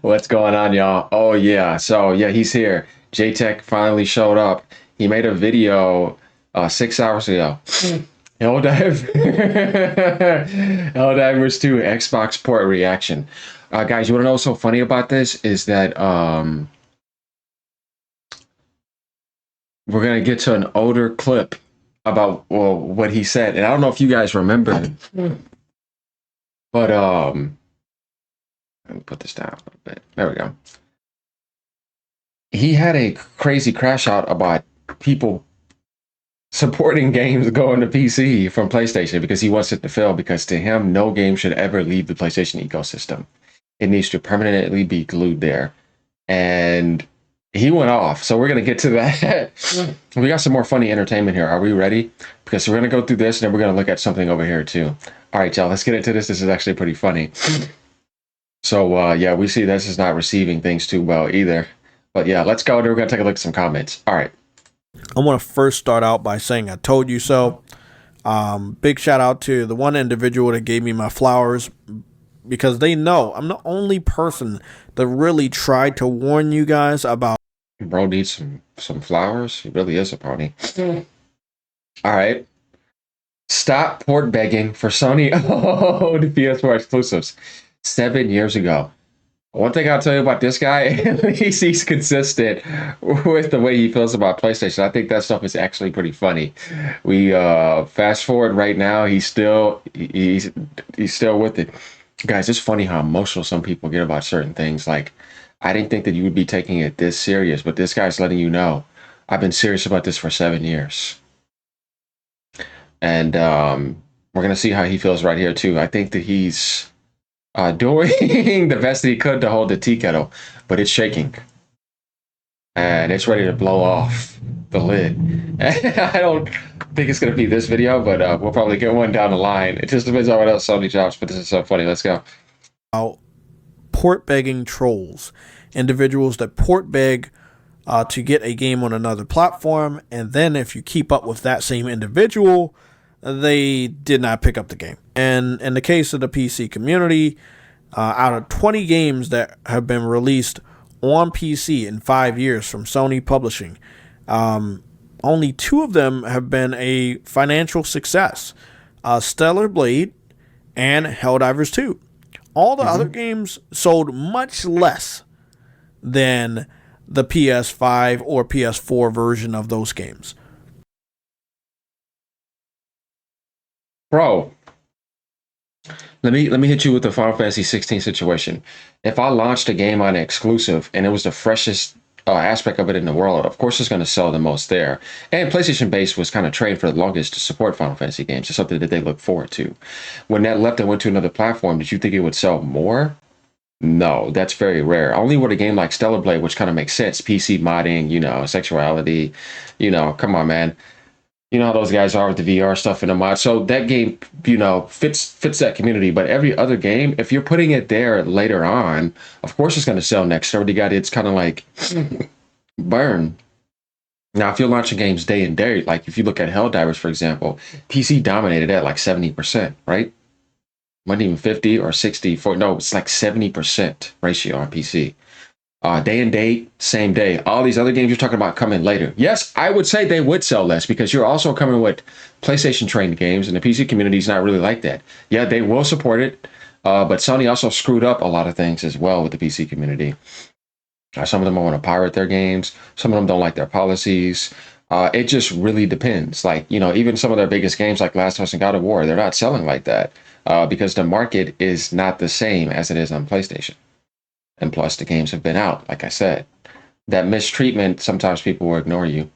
What's going on, y'all? Oh yeah, so yeah, he's here. Jaytech finally showed up. He made a video 6 hours ago. Helldive Helldivers 2 Xbox port reaction. Guys, you wanna know what's so funny about this is that we're gonna get to an older clip about what he said. And I don't know if you guys remember, but let me put this down a little bit. There we go. He had a crazy crash out about people supporting games going to PC from PlayStation because he wants it to fail, because to him, no game should ever leave the PlayStation ecosystem. It needs to permanently be glued there. And he went off. So we're going to get to that. We got some more funny entertainment here. Are we ready? Because we're going to go through this and then we're going to look at something over here too. All right, y'all, let's get into this. This is actually pretty funny. So yeah, we see this is not receiving things too well either. But yeah, let's go. We're going to take a look at some comments. All right. I want to first start out by saying I told you so. Big shout out to the one individual that gave me my flowers, because they know I'm the only person that really tried to warn you guys about. Bro needs some flowers. He really is a pony. All right. Stop port begging for Sony owned PS4 exclusives 7 years ago. One thing I'll tell you about this guy, at least he's consistent with the way he feels about PlayStation. I think that stuff is actually pretty funny. We fast forward right now, he's still with it. Guys, it's funny how emotional some people get about certain things. Like, I didn't think that you would be taking it this serious, but this guy's letting you know, I've been serious about this for 7 years. And we're gonna see how he feels right here too. I think that he's doing the best that he could to hold the tea kettle, but it's shaking and it's ready to blow off the lid. I don't think it's going to be this video, but we'll probably get one down the line. It just depends on what else Sony drops, but this is so funny. Let's go. Port begging trolls, individuals that port beg to get a game on another platform, and then if you keep up with that same individual, they did not pick up the game. And in the case of the PC community, out of 20 games that have been released on PC in 5 years from Sony Publishing, only 2 of them have been a financial success. Stellar Blade and Helldivers 2. All the other games sold much less than the PS5 or PS4 version of those games. Bro, let me hit you with the Final Fantasy 16 situation. If I launched a game on exclusive and it was the freshest aspect of it in the world, of course it's going to sell the most there. And PlayStation base was kind of trained for the longest to support Final Fantasy games. It's something that they look forward to. When that left and went to another platform, did you think it would sell more? No, that's very rare. Only with a game like Stellar Blade, which kind of makes sense. PC modding, you know, sexuality, you know, come on, man. You know how those guys are with the VR stuff in the mod. So that game, you know, fits that community. But every other game, if you're putting it there later on, of course it's going to sell next. Already got it's kind of like burn. Now, if you're launching games day and day, like if you look at Helldivers, for example, PC dominated at like 70%, right? Wasn't even 50 or 60 for, no, it's like 70% ratio on PC. Day and date, same day. All these other games you're talking about coming later. Yes, I would say they would sell less because you're also coming with PlayStation trained games, and the PC community is not really like that. Yeah, they will support it, but Sony also screwed up a lot of things as well with the PC community. Some of them want to pirate their games. Some of them don't like their policies. It just really depends. Like, you know, even some of their biggest games like Last of Us and God of War, they're not selling like that because the market is not the same as it is on PlayStation. And plus, the games have been out, like I said. That mistreatment, sometimes people will ignore you.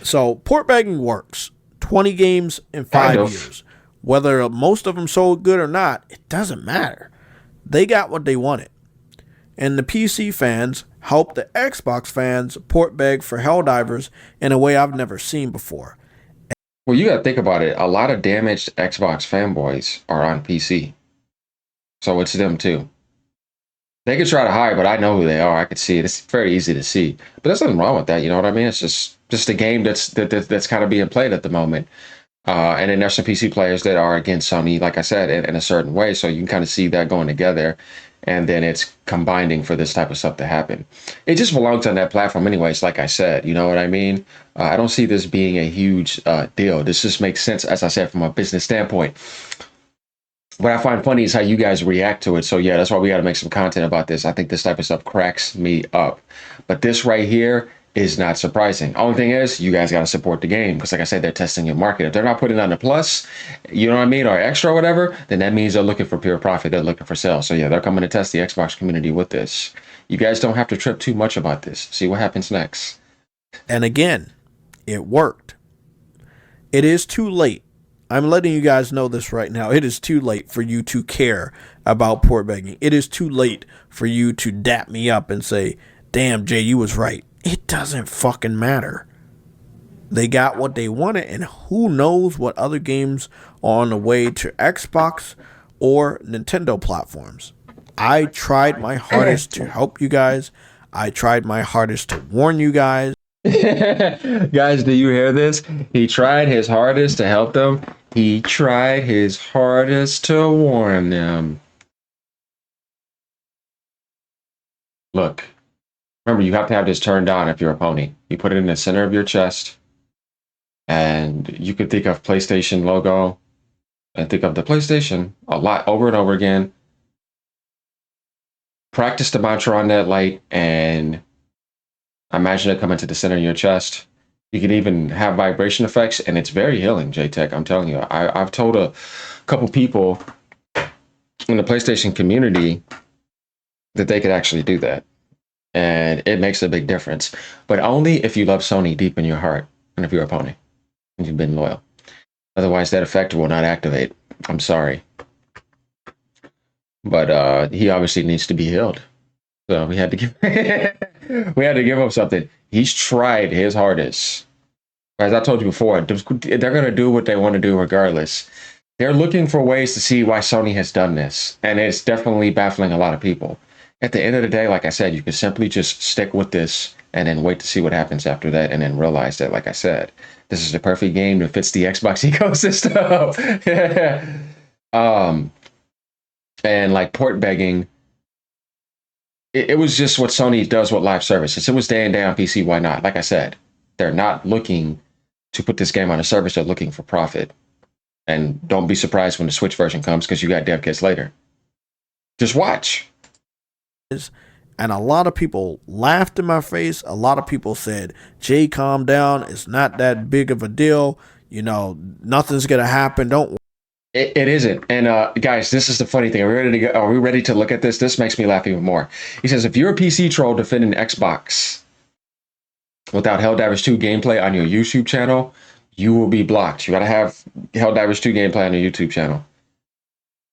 So, port begging works. 20 games in 5 years. Whether most of them sold good or not, it doesn't matter. They got what they wanted. And the PC fans helped the Xbox fans port beg for Helldivers in a way I've never seen before. Well, you got to think about it. A lot of damaged Xbox fanboys are on PC. So it's them too. They could try to hide, but I know who they are. I could see it. It's very easy to see. But there's nothing wrong with that. You know what I mean? It's just a game that's kind of being played at the moment. And then there's some PC players that are against Sony, like I said, in a certain way. So you can kind of see that going together. And then it's combining for this type of stuff to happen. It just belongs on that platform, anyways, like I said. You know what I mean? I don't see this being a huge deal. This just makes sense, as I said, from a business standpoint. What I find funny is how you guys react to it. So yeah, that's why we got to make some content about this. I think this type of stuff cracks me up. But this right here is not surprising. Only thing is, you guys got to support the game because, like I said, they're testing your market. If they're not putting on the plus, you know what I mean, or extra or whatever, then that means they're looking for pure profit. They're looking for sales. So yeah, they're coming to test the Xbox community with this. You guys don't have to trip too much about this. See what happens next. And again, it worked. It is too late. I'm letting you guys know this right now. It is too late for you to care about port begging. It is too late for you to dap me up and say, damn, Jay, you was right. It doesn't fucking matter. They got what they wanted, and who knows what other games are on the way to Xbox or Nintendo platforms. I tried my hardest to help you guys. I tried my hardest to warn you guys. Guys, do you hear this? He tried his hardest to help them. He tried his hardest to warn them. Look, remember, you have to have this turned on if you're a pony. You put it in the center of your chest, and you could think of PlayStation logo and think of the PlayStation a lot over and over again. Practice the mantra on that light and imagine it coming to the center of your chest. You can even have vibration effects, and it's very healing, Jaytech. I'm telling you. I've told a couple people in the PlayStation community that they could actually do that. And it makes a big difference. But only if you love Sony deep in your heart and if you're a pony and you've been loyal. Otherwise, that effect will not activate. I'm sorry. But he obviously needs to be healed. So we had to give we had to give him something. He's tried his hardest. As I told you before, they're going to do what they want to do regardless. They're looking for ways to see why Sony has done this, and it's definitely baffling a lot of people. At the end of the day, like I said, you can simply just stick with this and then wait to see what happens after that, and then realize that, like I said, this is the perfect game that fits the Xbox ecosystem. And like port begging, it was just what Sony does with live services. It was day and day on PC. Why not? Like I said, they're not looking to put this game on a service. They're looking for profit. And don't be surprised when the Switch version comes because you got dev kits later. Just watch. And a lot of people laughed in my face. A lot of people said, Jay, calm down. It's not that big of a deal. You know, nothing's going to happen. Don't. It isn't. And guys, this is the funny thing. Are we ready to go? Are we ready to look at this? This makes me laugh even more. He says, if you're a PC troll defending Xbox without Helldivers 2 gameplay on your YouTube channel, you will be blocked. You got to have Helldivers 2 gameplay on your YouTube channel.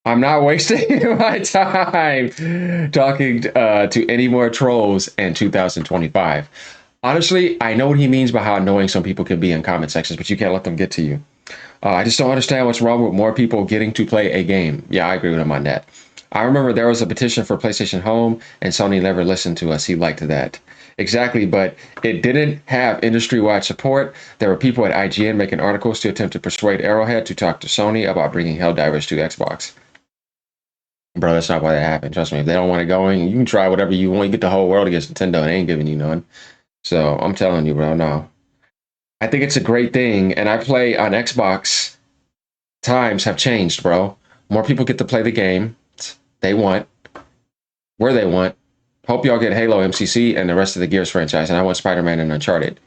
I'm not wasting my time talking to any more trolls in 2025. Honestly, I know what he means by how annoying some people can be in comment sections, but you can't let them get to you. I just don't understand what's wrong with more people getting to play a game. Yeah, I agree with him on that. I remember there was a petition for PlayStation Home, and Sony never listened to us. He liked that. Exactly, but it didn't have industry-wide support. There were people at IGN making articles to attempt to persuade Arrowhead to talk to Sony about bringing Helldivers to Xbox. Bro, that's not why that happened. Trust me, if they don't want it going, you can try whatever you want. You get the whole world against Nintendo, and they ain't giving you none. So I'm telling you, bro, no. I think it's a great thing, and I play on Xbox. Times have changed, bro. More people get to play the game they want, where they want. Hope y'all get Halo, MCC, and the rest of the Gears franchise, and I want Spider-Man and Uncharted.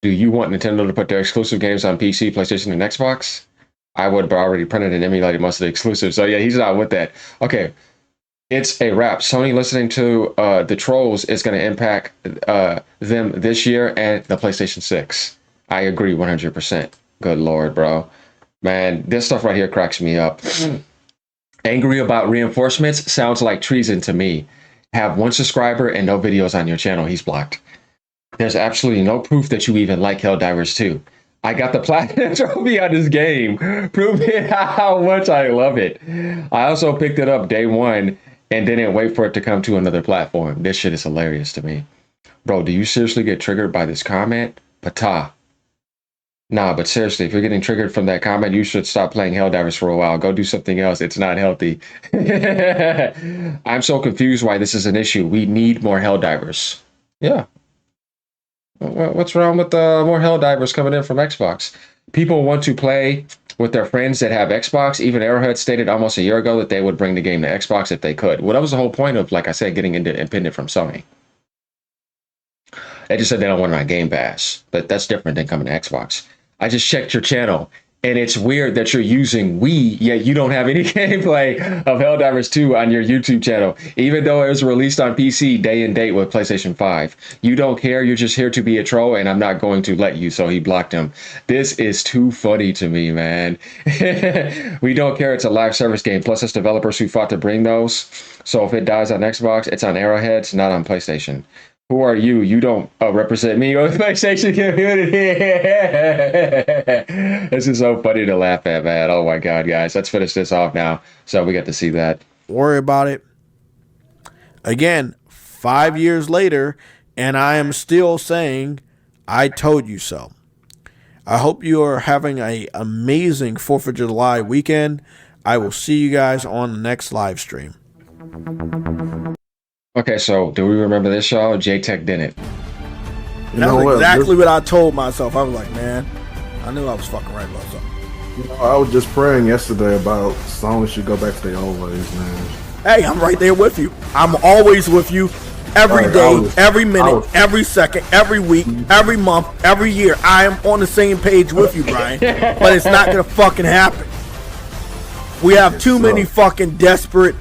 Do you want Nintendo to put their exclusive games on PC, PlayStation, and Xbox? I would have already printed and emulated most of the exclusives. So yeah, he's not with that. Okay, it's a wrap. Sony listening to the trolls is going to impact them this year and the PlayStation 6. I agree 100%. Good Lord, bro. Man, this stuff right here cracks me up. Angry about reinforcements sounds like treason to me. Have one subscriber and no videos on your channel. He's blocked. There's absolutely no proof that you even like Helldivers 2. I got the platinum trophy on this game, proving how much I love it. I also picked it up day one and didn't wait for it to come to another platform. This shit is hilarious to me. Bro, do you seriously get triggered by this comment? Pata. Nah, but seriously, if you're getting triggered from that comment, you should stop playing Helldivers for a while. Go do something else. It's not healthy. I'm so confused why this is an issue. We need more Helldivers. Yeah. What's wrong with more Helldivers coming in from Xbox? People want to play with their friends that have Xbox. Even Arrowhead stated almost a year ago that they would bring the game to Xbox if they could. Well, that was the whole point of, like I said, getting independent from Sony. They just said they don't want it on Game Pass, but that's different than coming to Xbox. I just checked your channel, and it's weird that you're using Wii, yet you don't have any gameplay of Helldivers 2 on your YouTube channel, even though it was released on PC day and date with PlayStation 5. You don't care. You're just here to be a troll, and I'm not going to let you, so he blocked him. This is too funny to me, man. We don't care. It's a live service game. Plus, it's developers who fought to bring those. So if it dies on Xbox, it's on Arrowheads, not on PlayStation. Who are you? You don't represent me or the PlayStation community. This is so funny to laugh at, man. Oh my God, guys. Let's finish this off now so we get to see that. Worry about it. Again, 5 years later, and I am still saying, I told you so. I hope you are having an amazing 4th of July weekend. I will see you guys on the next live stream. Okay, so do we remember this, y'all? Jaytech didn't. That's exactly what I told myself. I was like, man, I knew I was fucking right about something. You know, I was just praying yesterday about Sony should go back to their old ways, man. Hey, I'm right there with you. I'm always with you. Every day, every minute, every second, every week, every month, every year. I am on the same page with you, Brian. But it's not gonna fucking happen. We have too many fucking desperate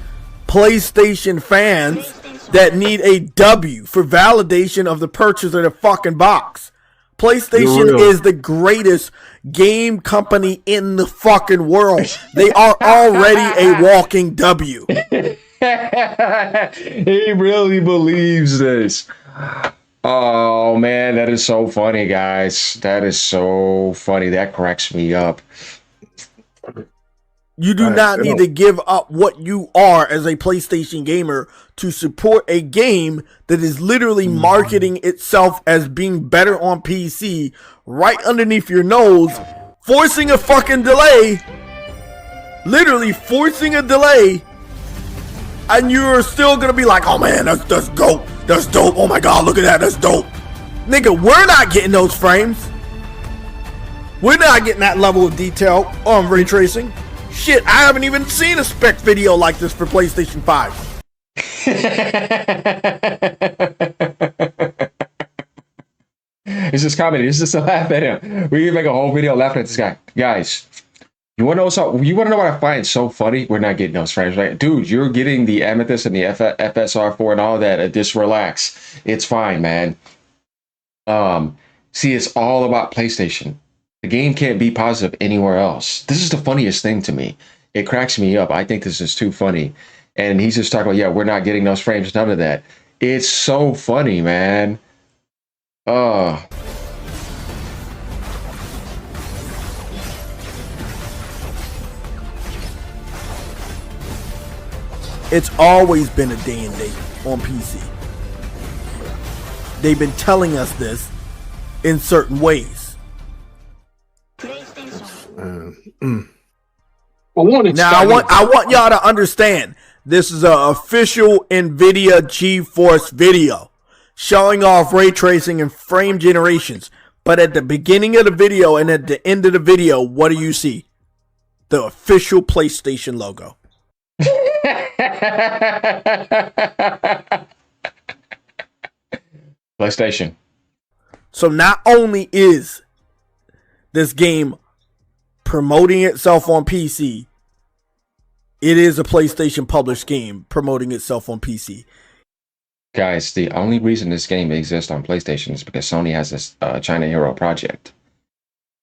PlayStation fans that need a W for validation of the purchase of the fucking box. PlayStation is the greatest game company in the fucking world. They are already a walking W. He really believes this. Oh man, that is so funny, guys. That is so funny. That cracks me up. You do not need to give up what you are as a PlayStation gamer to support a game that is literally marketing itself as being better on PC right underneath your nose, forcing a fucking delay, literally forcing a delay, and you're still gonna be like, oh man, that's dope, that's dope, oh my god, look at that, that's dope. Nigga, we're not getting those frames. We're not getting that level of detail on ray tracing. Shit, I haven't even seen a spec video like this for PlayStation 5. It's just comedy. It's just a laugh at him. We can make a whole video laughing at this guy. Guys, you want to know what I find so funny? We're not getting those frames, right? Dude, you're getting the Amethyst and the FSR4 and all that. Just relax. It's fine, man. See, it's all about PlayStation. The game can't be positive anywhere else. This is the funniest thing to me. It cracks me up. I think this is too funny. And he's just talking about, yeah, we're not getting those frames, none of that. It's so funny, man. It's always been a day and date on PC. They've been telling us this in certain ways. Now I want y'all to understand, this is an official NVIDIA GeForce video showing off ray tracing and frame generations. But at the beginning of the video and at the end of the video, what do you see? The official PlayStation logo. PlayStation. So not only is this game promoting itself on PC, it is a PlayStation published game promoting itself on PC. Guys, the only reason this game exists on PlayStation is because Sony has this China Hero project.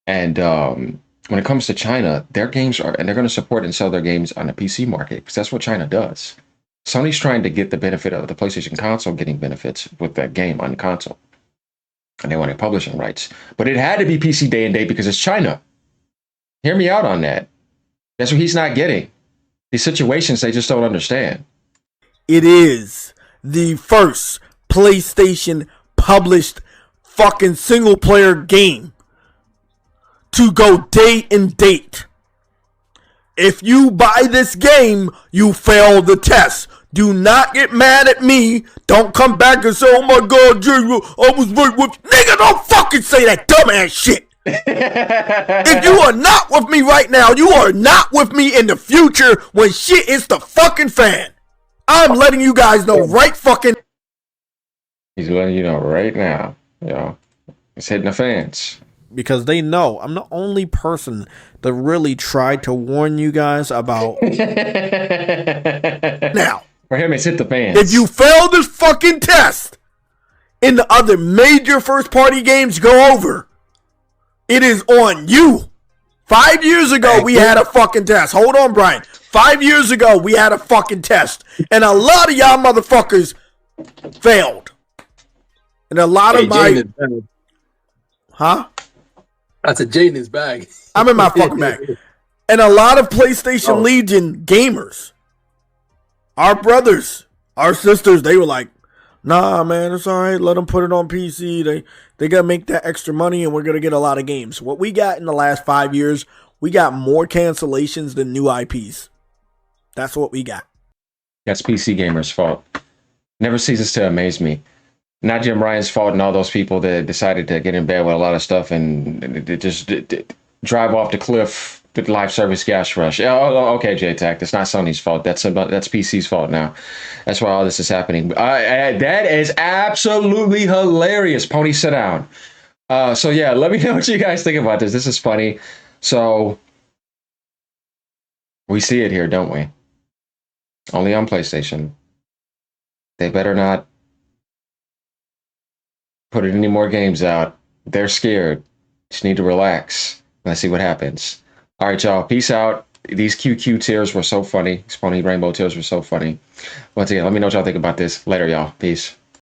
And when it comes to China, their games are, and they're going to support and sell their games on the PC market because that's what China does. Sony's trying to get the benefit of the PlayStation console getting benefits with that game on the console. And they wanted publishing rights. But it had to be PC day and date because it's China. Hear me out on that. That's what he's not getting. These situations they just don't understand. It is the first PlayStation published fucking single player game to go day and date. If you buy this game, you fail the test. Do not get mad at me. Don't come back and say, oh my God, Jay, I was right with you. Nigga, don't fucking say that dumbass shit. If you are not with me right now, you are not with me in the future when shit is the fucking fan. I'm letting you guys know right fucking. He's letting you know right now. It's hitting the fans. Because they know I'm the only person that really tried to warn you guys about. Now, for him, it's hit the fans. if you fail this fucking test in the other major first party games go over, it is on you. 5 years ago, we had a fucking test. Hold on, Brian. 5 years ago, we had a fucking test. And a lot of y'all motherfuckers failed. And a lot of my... Huh? That's a Jay in his bag. I'm in my fucking bag. And a lot of PlayStation Legion gamers, our brothers, our sisters, they were like, nah, man, it's all right. Let them put it on PC. They got to make that extra money, and we're going to get a lot of games. What we got in the last 5 years, we got more cancellations than new IPs. That's what we got. That's PC gamers' fault. Never ceases to amaze me. Not Jim Ryan's fault and all those people that decided to get in bed with a lot of stuff and just drive off the cliff, the live service gas rush. Oh, okay, Jaytech. That's not Sony's fault. That's PC's fault now. That's why all this is happening. That is absolutely hilarious. Pony, sit down. So yeah, let me know what you guys think about this. This is funny. So we see it here, don't we? Only on PlayStation. They better not put any more games out. They're scared. Just need to relax. Let's see what happens. All right, y'all. Peace out. These QQ tears were so funny. These Pony Rainbow tears were so funny. Once again, let me know what y'all think about this. Later, y'all. Peace.